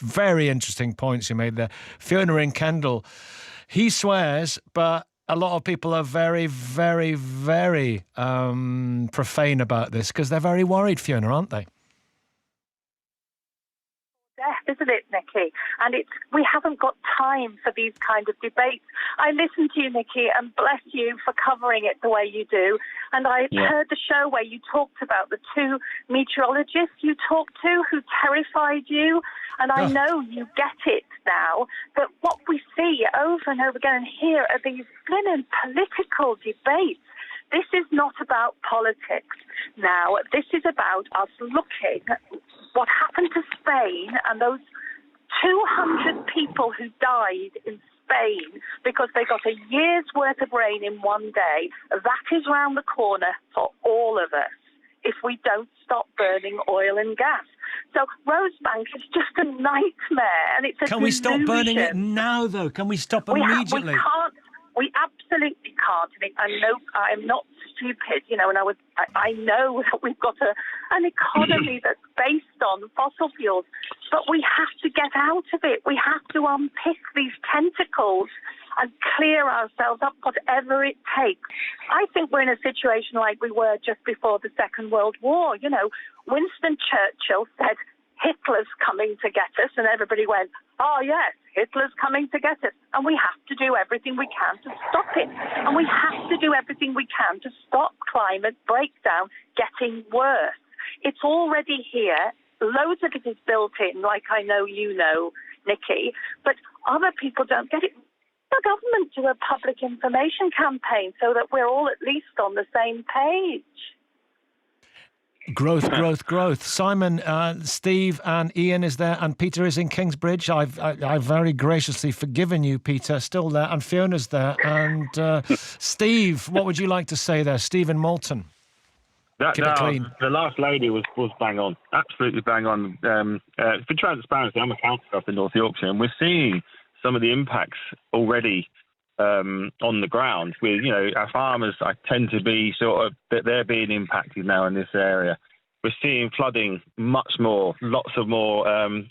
very interesting points you made there. Fiona in Kendal, he swears, but a lot of people are very, very, very profane about this because they're very worried, Fiona, aren't they? Death, isn't it, Nikki? And we haven't got time for these kind of debates. I listened to you, Nikki, and bless you for covering it the way you do. And I heard the show where you talked about the two meteorologists you talked to who terrified you. And I know you get it now, that what we see over and over again and here are these brilliant political debates. This is not about politics now. This is about us looking at what happened to Spain and those 200 people who died in Spain because they got a year's worth of rain in one day. That is round the corner for all of us if we don't stop burning oil and gas. So Rosebank is just a nightmare, and it's a Can we stop burning it now, though? Can we stop immediately? We can't. We absolutely can't. I know I'm not stupid, and I know that we've got an economy that's based on fossil fuels, but we have to get out of it. We have to unpick these tentacles and clear ourselves up, whatever it takes. I think we're in a situation like we were just before the Second World War. Winston Churchill said, Hitler's coming to get us, and everybody went, oh, yes, Hitler's coming to get us. And we have to do everything we can to stop it. And we have to do everything we can to stop climate breakdown getting worse. It's already here. Loads of it is built in, like I know you know, Nikki, but other people don't get it. The government do a public information campaign so that we're all at least on the same page. Growth. Simon, Steve and Ian is there, and Peter is in Kingsbridge. I've very graciously forgiven you, Peter, still there, and Fiona's there. And Steve, what would you like to say there? Steve in Malton. Keep it clean. The last lady was bang on, absolutely bang on. For transparency, I'm a councillor up in North Yorkshire, and we're seeing some of the impacts already on the ground. With our farmers, I tend to be sort of that they're being impacted now in this area. We're seeing flooding much more, lots of more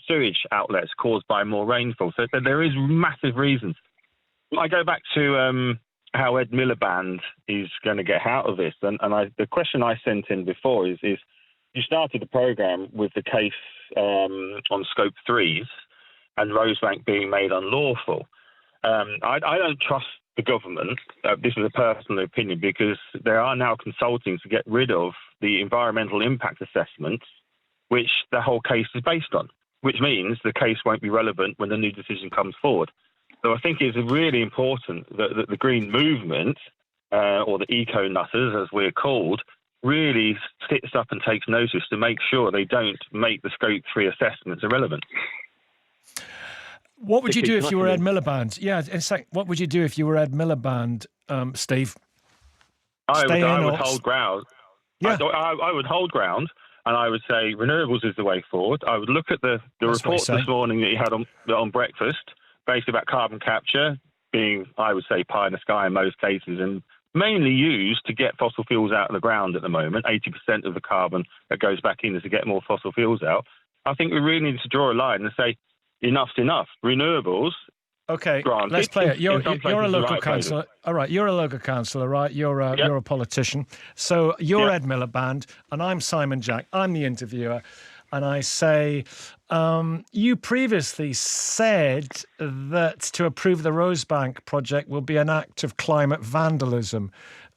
sewage outlets caused by more rainfall. So there is massive reasons. I go back to how Ed Miliband is going to get out of this, and the question I sent in before is you started the programme with the case on Scope 3s and Rosebank being made unlawful. I don't trust the government. This is a personal opinion, because they are now consulting to get rid of the environmental impact assessments, which the whole case is based on, which means the case won't be relevant when the new decision comes forward. So I think it's really important that the Green Movement, or the eco-nutters, as we're called, really sits up and takes notice to make sure they don't make the Scope 3 assessments irrelevant. What would you do if you were Ed Miliband? Yeah, in fact, what would you do if you were Ed Miliband, Steve? I would hold ground. Yeah. I would hold ground, and I would say renewables is the way forward. I would look at the report this morning that he had on breakfast, basically about carbon capture being, I would say, pie in the sky in most cases, and mainly used to get fossil fuels out of the ground at the moment. 80% of the carbon that goes back in is to get more fossil fuels out. I think we really need to draw a line and say, enough's enough. Renewables. Okay, granted, let's play it. You're a local councillor. All right, you're a local councillor, right? You're a politician. So you're Ed Miliband, and I'm Simon Jack. I'm the interviewer. And I say, you previously said that to approve the Rosebank project will be an act of climate vandalism.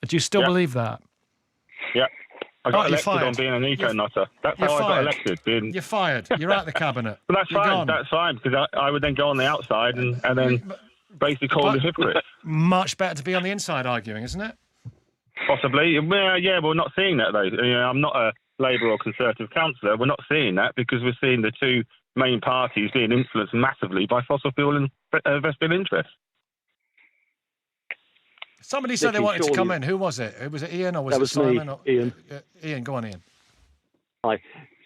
Do you still believe that? Yeah. I got elected on being an eco-nutter. That's how I got elected. You're fired. You're out of the cabinet. But that's fine. Gone. That's fine, because I would then go on the outside and then basically call the hypocrite. Much better to be on the inside arguing, isn't it? Possibly. Yeah, we're not seeing that, though. I'm not a Labour or Conservative councillor. We're not seeing that because we're seeing the two main parties being influenced massively by fossil fuel and vested interests. Somebody said they wanted to come in. Who was it? Was it Ian or was it Simon? Me, Ian. Ian, go on, Ian. Hi.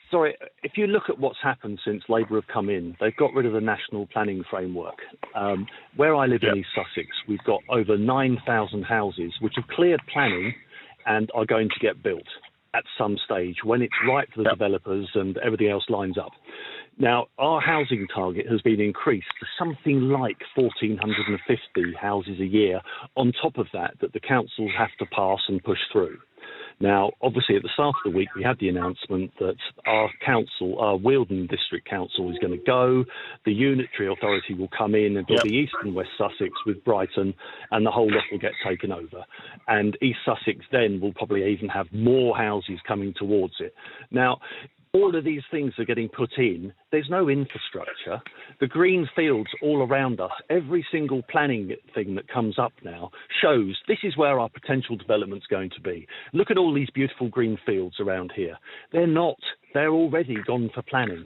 Sorry, if you look at what's happened since Labour have come in, they've got rid of the national planning framework. Where I live in East Sussex, we've got over 9,000 houses which have cleared planning and are going to get built at some stage when it's right for the developers and everything else lines up. Now, our housing target has been increased to something like 1,450 houses a year on top of that the councils have to pass and push through. Now, obviously, at the start of the week, we had the announcement that our council, our Wealdon District Council, is going to go. The Unitary Authority will come in, and there'll be East and West Sussex with Brighton, and the whole lot will get taken over. And East Sussex then will probably even have more houses coming towards it. Now, all of these things are getting put in. There's no infrastructure. The green fields all around us, every single planning thing that comes up now shows this is where our potential development's going to be. Look at all these beautiful green fields around here. They're not. They're already gone for planning.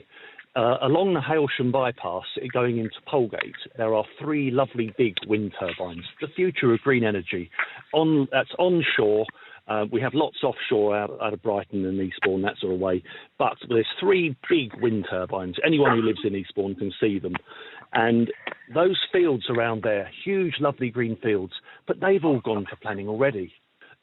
Along the Hailsham bypass going into Polegate, there are 3 lovely big wind turbines, the future of green energy. That's onshore. We have lots offshore out of Brighton and Eastbourne, that sort of way. But there's 3 big wind turbines. Anyone who lives in Eastbourne can see them. And those fields around there, huge, lovely green fields, but they've all gone for planning already.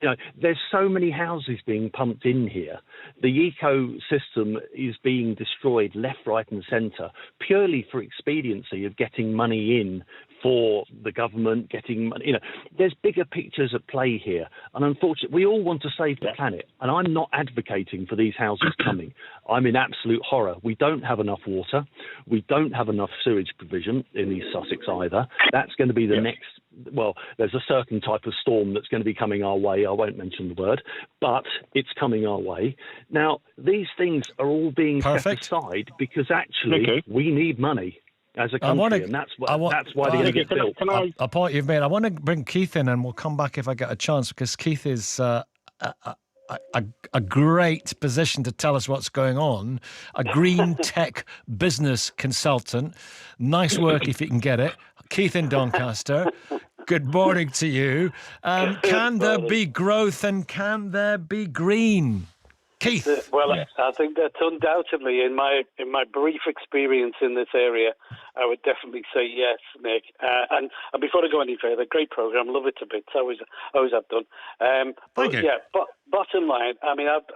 You know, there's so many houses being pumped in here. The ecosystem is being destroyed left, right and centre purely for expediency of getting money in for the government, getting money. You know, there's bigger pictures at play here. And unfortunately, we all want to save the planet. And I'm not advocating for these houses coming. I'm in absolute horror. We don't have enough water. We don't have enough sewage provision in East Sussex either. That's going to be the next. Well, there's a certain type of storm that's going to be coming our way. I won't mention the word, but it's coming our way. Now, these things are all being set aside because actually we need money as a country, and that's why they're going to get built. A point you've made. I want to bring Keith in, and we'll come back if I get a chance, because Keith is a great position to tell us what's going on. A green tech business consultant. Nice work if you can get it. Keith in Doncaster. Good morning to you. Can there be growth and can there be green? Keith. Well, I think that's undoubtedly, in my brief experience in this area, I would definitely say yes, Nick. And before I go any further, great program, love it to bits. Always have done. Thank you. Yeah, but bottom line, I mean, I've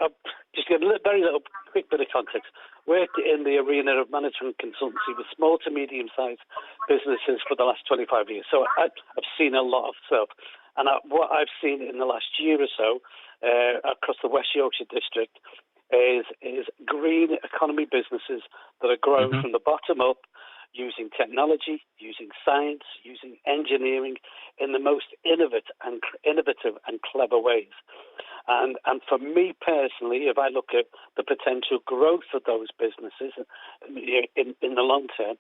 just get a very little quick bit of context. Worked in the arena of management consultancy with small to medium-sized businesses for the last 25 years. So I've seen a lot of stuff. And what I've seen in the last year or so across the West Yorkshire district is green economy businesses that are grown from the bottom up, using technology, using science, using engineering in the most innovative and clever ways. And for me personally, if I look at the potential growth of those businesses in the long term,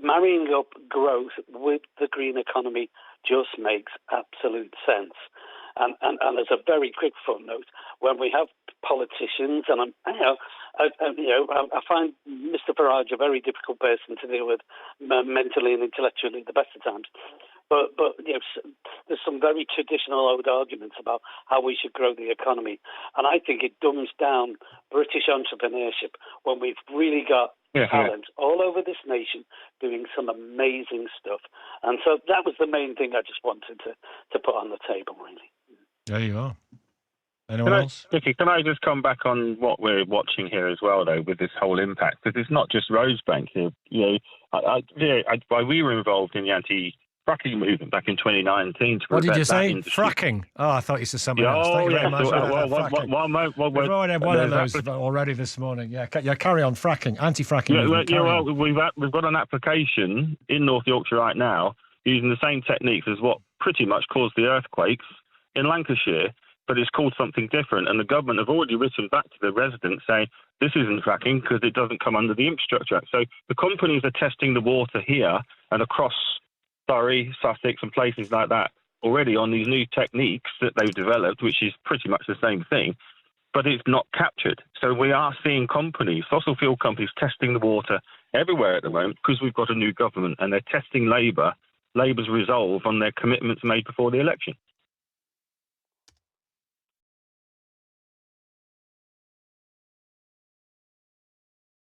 marrying up growth with the green economy just makes absolute sense. And as a very quick footnote, when we have politicians, and I find Mr. Farage a very difficult person to deal with mentally and intellectually at the best of times. But you know, there's some very traditional old arguments about how we should grow the economy, and I think it dumbs down British entrepreneurship when we've really got talent all over this nation doing some amazing stuff. And so that was the main thing I just wanted to put on the table, really. There you are. Anyone else? Vicky, can I just come back on what we're watching here as well, though, with this whole impact? Because it's not just Rosebank here. You know, we were involved in the anti-fracking movement back in 2019. What did you say? Fracking? Oh, I thought you said something else. Thank you very much. We've already had one of those already this morning. Yeah, carry on. Fracking, anti-fracking. We've got an application in North Yorkshire right now using the same techniques as what pretty much caused the earthquakes in Lancashire, but it's called something different. And the government have already written back to the residents saying this isn't fracking because it doesn't come under the Infrastructure Act. So the companies are testing the water here and across Surrey, Sussex and places like that already on these new techniques that they've developed, which is pretty much the same thing, but it's not captured. So we are seeing companies, fossil fuel companies, testing the water everywhere at the moment because we've got a new government and they're testing Labour's resolve on their commitments made before the election.